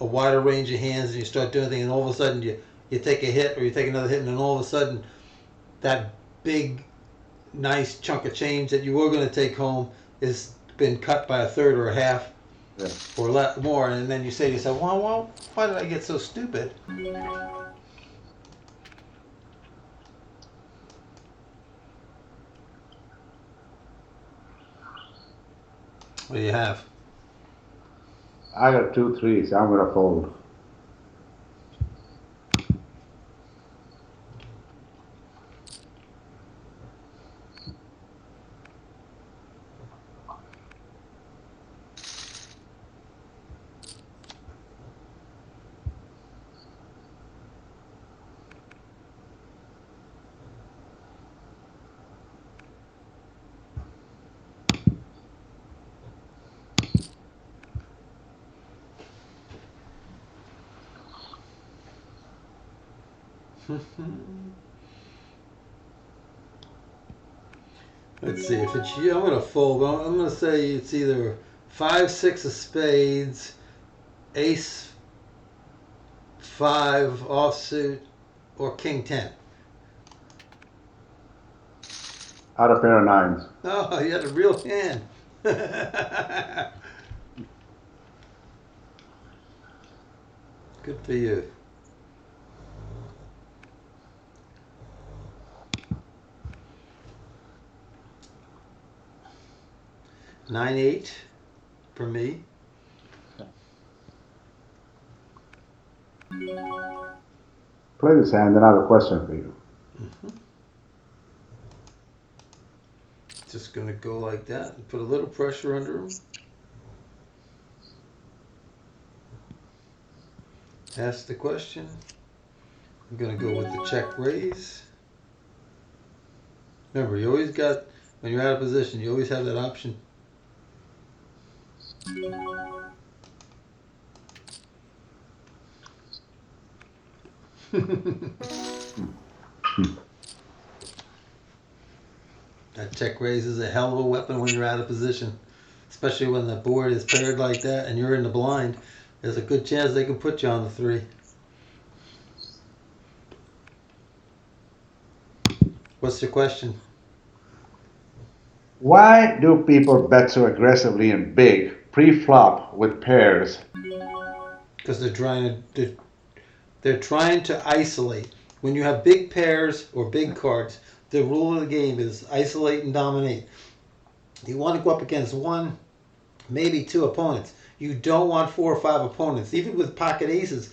a wider range of hands and you start doing things and all of a sudden you take a hit or you take another hit and then all of a sudden that big nice chunk of change that you were going to take home has been cut by a third or a half Yeah. or more, and then you say to yourself, well, why did I get so stupid? What do you have? I got 2 3s. I'm gonna fold. Let's see, if it's you, I'm going to fold. I'm going to say it's either 5-6 of spades, ace 5 offsuit, or king 10. Out a pair of 9s. Oh, you had a real hand. Good for you. 9-8 for me. Play this hand, then I have a question for you. Mhm. Just gonna go like that and put a little pressure under him. Ask the question. I'm gonna go with the check raise. Remember, you always got, when you're out of position, you always have that option. That check raise is a hell of a weapon when you're out of position, especially when the board is paired like that and you're in the blind. There's a good chance they can put you on the 3. What's the question? Why do people bet so aggressively and big pre-flop with pairs? Because they're trying to isolate. When you have big pairs or big cards, the rule of the game is isolate and dominate. You want to go up against one, maybe 2 opponents. You don't want 4 or 5 opponents. Even with pocket aces,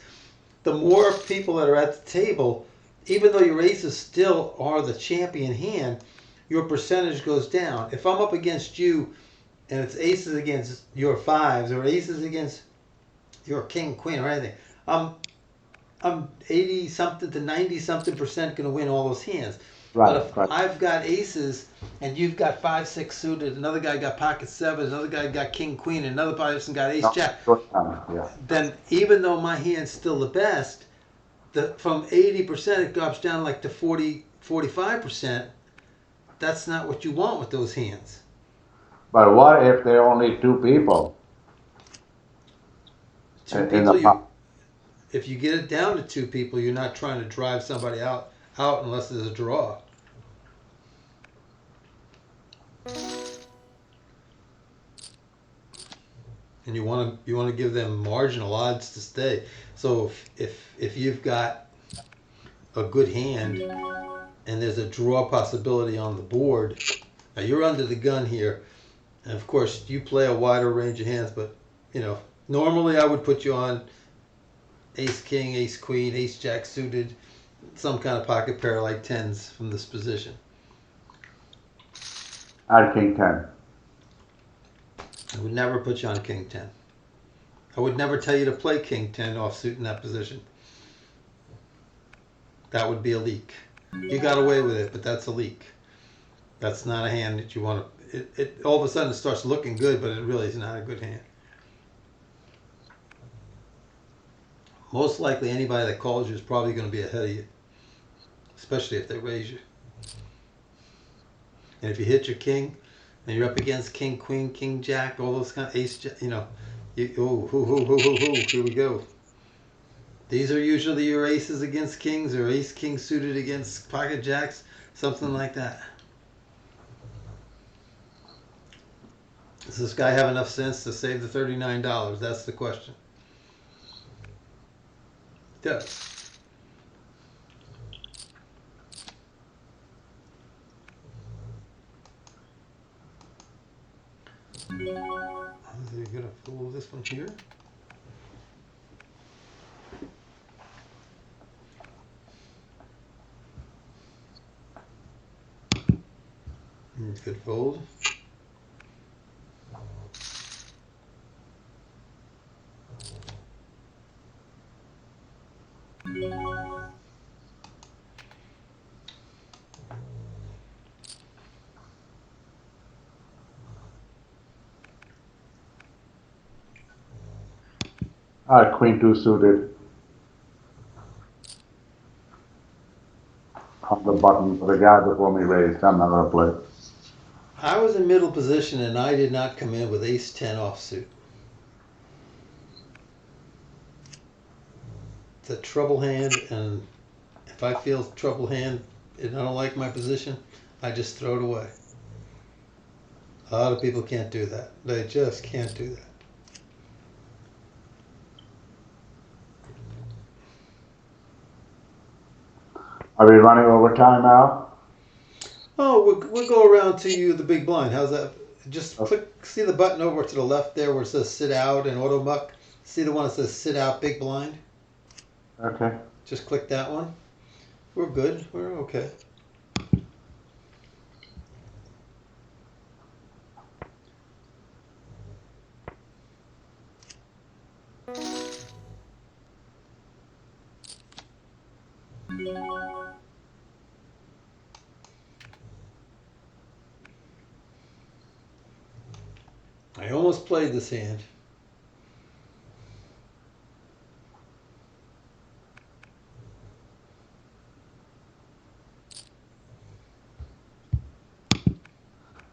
the more people that are at the table, even though your aces still are the champion hand, your percentage goes down. If I'm up against you and it's aces against your 5s or aces against your king, queen, or anything, I'm I'm 80 something to 90 something percent going to win all those hands. But Right, if right. I've got aces and you've got 5 6 suited, another guy got pocket sevens, another guy got king queen, another person got ace No, jack, yeah. then even though my hand's still the best, from 80% it drops down like to 40 45%. That's not what you want with those hands. But what if there are only two people Two in the people, you pot? if you get it down to 2 people, you're not trying to drive somebody out unless there's a draw. And you want to give them marginal odds to stay. So if you've got a good hand and there's a draw possibility on the board, now you're under the gun here, and of course you play a wider range of hands. But normally I would put you on ace king, ace queen, ace jack suited, some kind of pocket pair like tens from this position. At king 10. I would never put you on king 10. I would never tell you to play king 10 offsuit in that position. That would be a leak. You got away with it, but that's a leak. That's not a hand that you want to. It all of a sudden it starts looking good, but it really is not a good hand. Most likely, anybody that calls you is probably going to be ahead of you, especially if they raise you. And if you hit your king, and you're up against king, queen, king, jack, all those kind of ace, here we go. These are usually your aces against kings or ace king suited against pocket jacks, something like that. Does this guy have enough sense to save the $39? That's the question. He does. I'm gonna fold this one here. Good fold. Queen 2 suited on the button. The guy before me raised. I'm not going to play. I was in middle position and I did not come in with ace 10 offsuit. It's a trouble hand, and if I feel trouble hand and I don't like my position, I just throw it away. A lot of people can't do that. They just can't do that. Are we running over time now? Oh, we'll go around to you the big blind. How's that? Just Oh, click, see the button over to the left there where it says sit out and auto muck? See the one that says sit out big blind? okay. Just click that one. We're good. We're okay. I almost played this hand.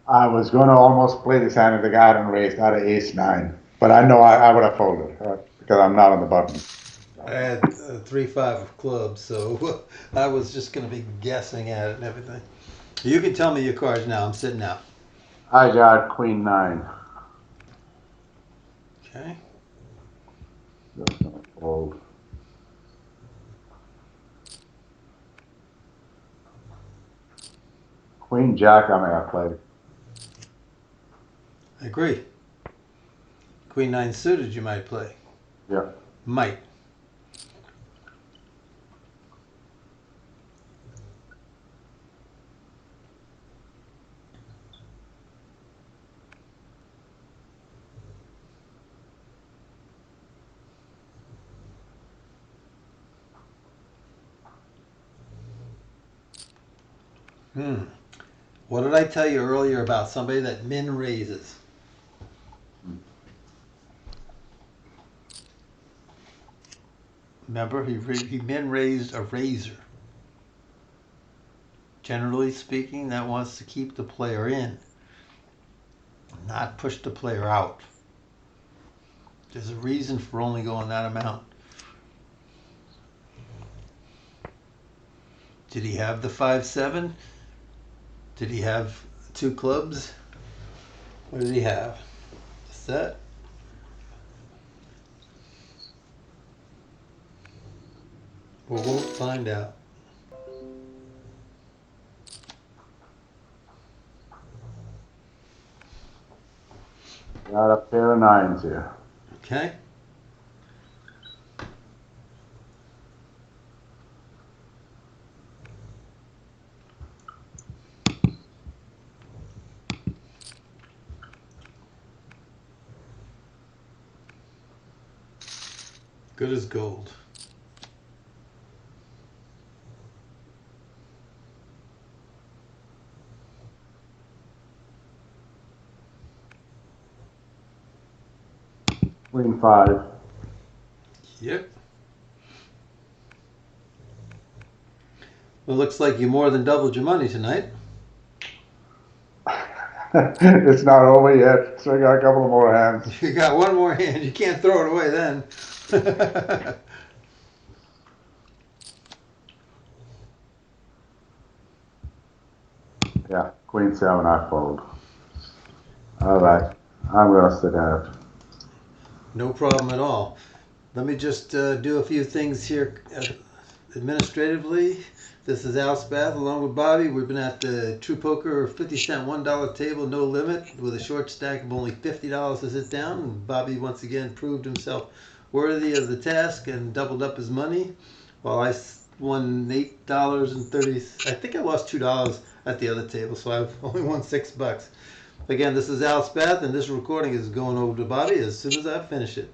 I was going to almost play this hand if the guy hadn't raised out of ace nine, but I know I would have folded because I'm not on the button. I had 3-5 of clubs, so I was just going to be guessing at it and everything. You can tell me your cards now. I'm sitting out. I got queen nine. Okay. Just gonna fold. Queen jack, I may have played. I agree. Queen 9 suited, you might play. Yeah. Might. Hmm. What did I tell you earlier about somebody that min raises? Remember, he min raised a raiser. Generally speaking, that wants to keep the player in, not push the player out. There's a reason for only going that amount. Did he have the 5-7? Did he have two clubs? What did he have? A set? We won't find out. Got a pair of nines here. Okay. Good as gold. Queen five. Yep. Well, looks like you more than doubled your money tonight. It's not over yet, so I got a couple of more hands. You got one more hand. You can't throw it away then. Yeah, queen seven, I fold. All right, I'm gonna sit out. No problem at all. Let me just do a few things here administratively. This is Al Spath along with Bobby. We've been at the True Poker 50-cent $1 table, no limit, with a short stack of only $50 to sit down. And Bobby once again proved himself worthy of the task and doubled up his money, while I won $8.30. I think I lost $2 at the other table, so I've only won $6. Again, this is Al Spath, and this recording is going over to Bobby as soon as I finish it.